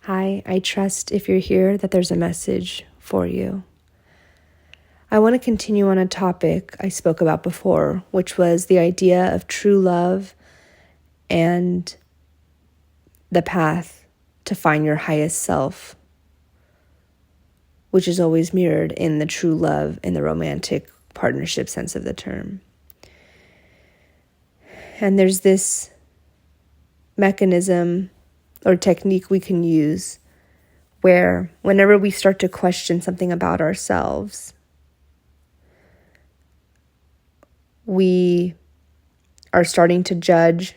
Hi, I trust if you're here that there's a message for you. I want to continue on a topic I spoke about before, which was the idea of true love and the path to find your highest self, which is always mirrored in the true love in the romantic partnership sense of the term. And there's this mechanism or technique we can use where whenever we start to question something about ourselves, we are starting to judge,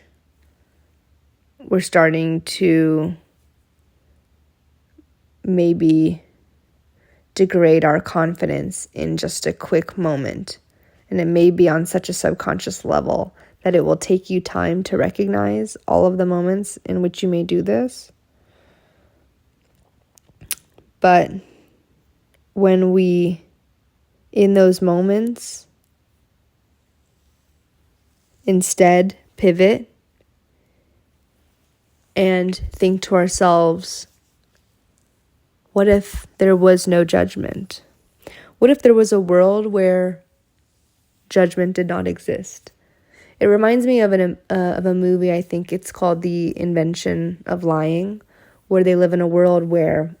we're starting to maybe degrade our confidence in just a quick moment. And it may be on such a subconscious level that it will take you time to recognize all of the moments in which you may do this. But when we, in those moments, instead pivot and think to ourselves, what if there was no judgment? What if there was a world where judgment did not exist? It reminds me of a movie, I think it's called The Invention of Lying, where they live in a world where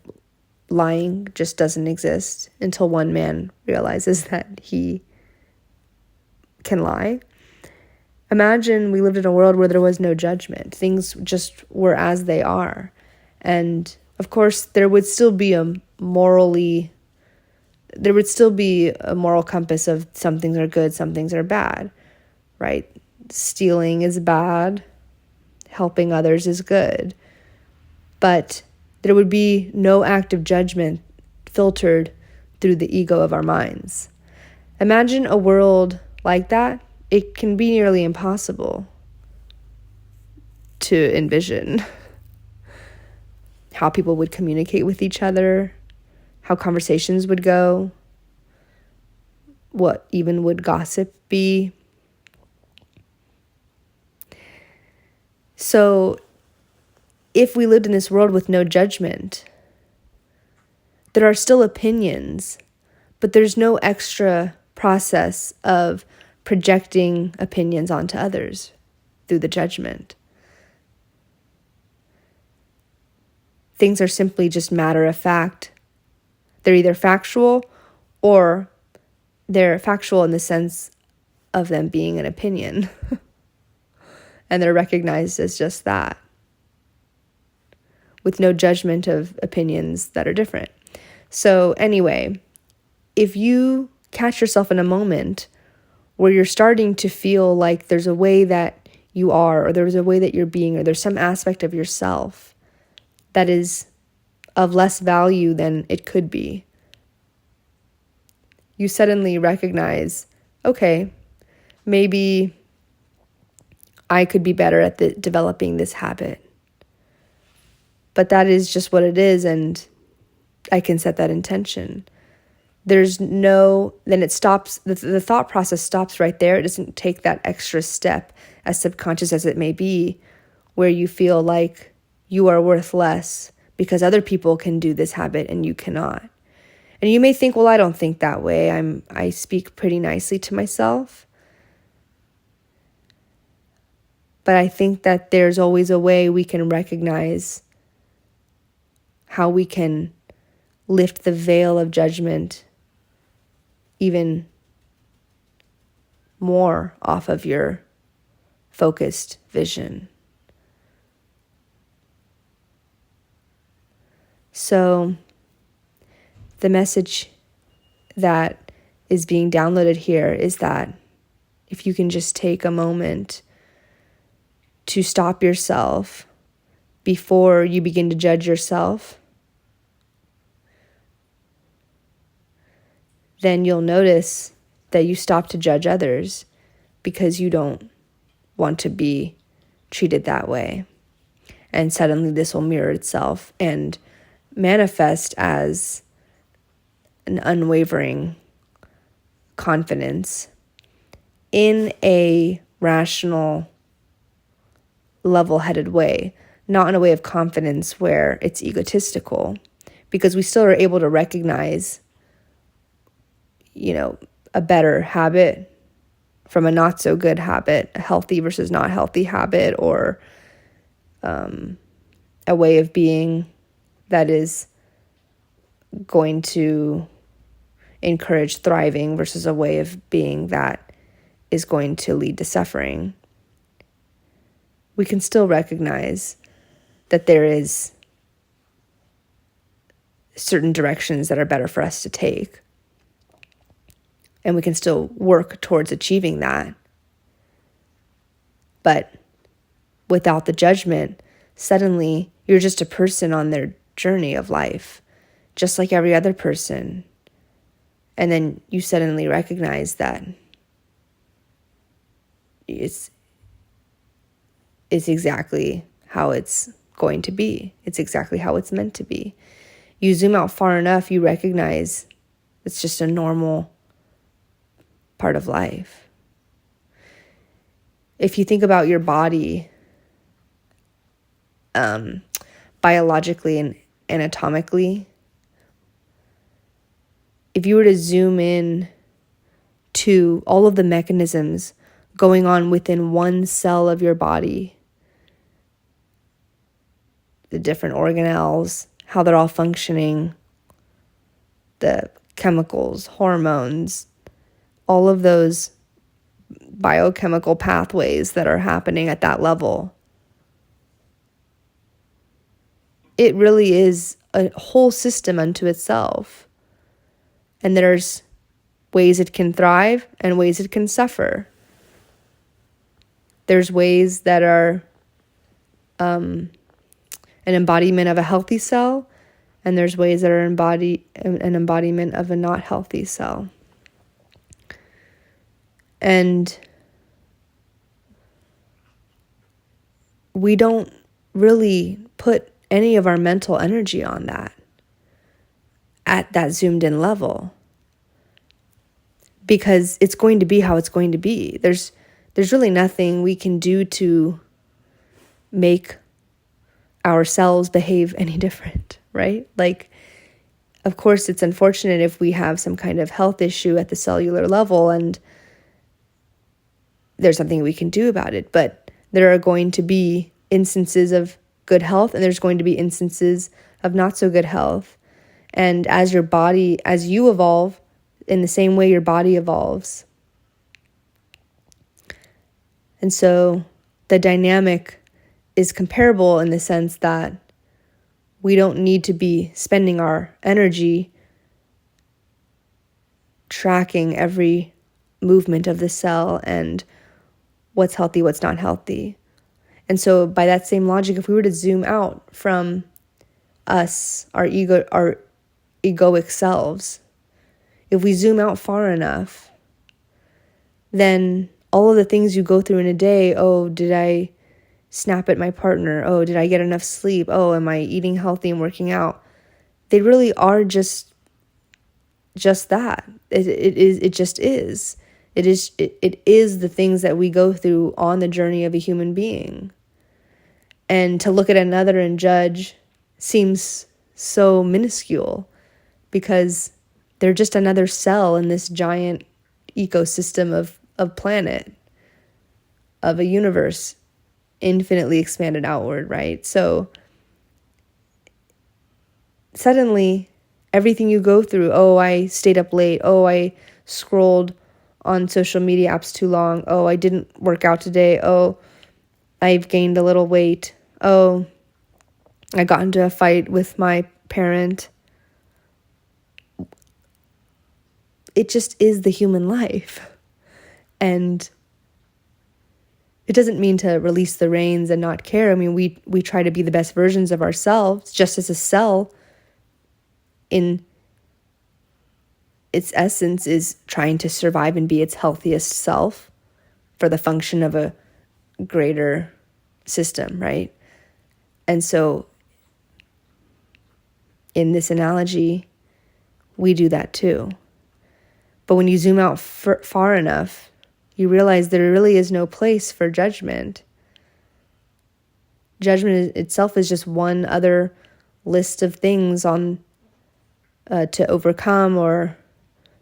lying just doesn't exist until one man realizes that he can lie. Imagine we lived in a world where there was no judgment. Things just were as they are. And of course, there would still be a moral compass of some things are good, some things are bad, right? Stealing is bad, helping others is good. But there would be no act of judgment filtered through the ego of our minds. Imagine a world like that. It can be nearly impossible to envision how people would communicate with each other, how conversations would go, what even would gossip be. So if we lived in this world with no judgment, there are still opinions, but there's no extra process of projecting opinions onto others through the judgment. Things are simply just matter of fact. They're either factual or they're factual in the sense of them being an opinion. And they're recognized as just that, with no judgment of opinions that are different. So anyway, if you catch yourself in a moment where you're starting to feel like there's a way that you are, or there's a way that you're being, or there's some aspect of yourself that is of less value than it could be, you suddenly recognize, okay, maybe I could be better at developing this habit. But that is just what it is, and I can set that intention. Then it stops, the thought process stops right there. It doesn't take that extra step, as subconscious as it may be, where you feel like you are worth less because other people can do this habit and you cannot. And you may think, well, I don't think that way. I speak pretty nicely to myself. But I think that there's always a way we can recognize how we can lift the veil of judgment even more off of your focused vision. So the message that is being downloaded here is that if you can just take a moment to stop yourself before you begin to judge yourself, then you'll notice that you stop to judge others because you don't want to be treated that way. And suddenly this will mirror itself and manifest as an unwavering confidence in a rational, level-headed way. not in a way of confidence where it's egotistical, because we still are able to recognize, a better habit from a not so good habit, a healthy versus not healthy habit, or a way of being that is going to encourage thriving versus a way of being that is going to lead to suffering. We can still recognize that there is certain directions that are better for us to take. And we can still work towards achieving that. But without the judgment, suddenly you're just a person on their journey of life, just like every other person. And then you suddenly recognize that it's exactly how it's going to be. It's exactly how it's meant to be. You zoom out far enough, you recognize it's just a normal part of life. If you think about your body, biologically and anatomically, if you were to zoom in to all of the mechanisms going on within one cell of your body, the different organelles, how they're all functioning, the chemicals, hormones, all of those biochemical pathways that are happening at that level. It really is a whole system unto itself. And there's ways it can thrive and ways it can suffer. There's ways that are an embodiment of a healthy cell, and there's ways that are an embodiment of a not healthy cell. And we don't really put any of our mental energy on that at that zoomed in level, because it's going to be how it's going to be. There's really nothing we can do to make ourselves behave any different, right? Like, of course, it's unfortunate if we have some kind of health issue at the cellular level and there's something we can do about it. But there are going to be instances of good health and there's going to be instances of not so good health. And as you evolve, in the same way your body evolves. And so the dynamic is comparable in the sense that we don't need to be spending our energy tracking every movement of the cell and what's healthy, what's not healthy. And so by that same logic, if we were to zoom out from us, our egoic selves, if we zoom out far enough, then all of the things you go through in a day, oh, did I snap at my partner? Oh, did I get enough sleep? Oh, am I eating healthy and working out? They really are just that. It just is. It is the things that we go through on the journey of a human being. And to look at another and judge seems so minuscule because they're just another cell in this giant ecosystem of planet, of a universe infinitely expanded outward, right? So suddenly everything you go through, oh, I stayed up late, oh, I scrolled on social media apps too long, oh, I didn't work out today, oh, I've gained a little weight, oh, I got into a fight with my parent. It just is the human life. And it doesn't mean to release the reins and not care. I mean, we try to be the best versions of ourselves, just as a cell in its essence is trying to survive and be its healthiest self for the function of a greater system, right? And so in this analogy, we do that too. But when you zoom out far enough, you realize there really is no place for judgment. judgment itself is just one other list of things on to overcome or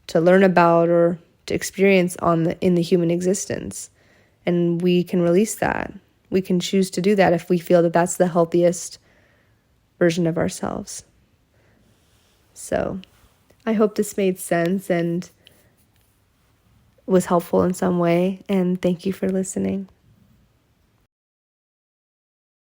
to learn about or to experience in the human existence. And we can release that. We can choose to do that if we feel that that's the healthiest version of ourselves. So I hope this made sense and was helpful in some way. And thank you for listening.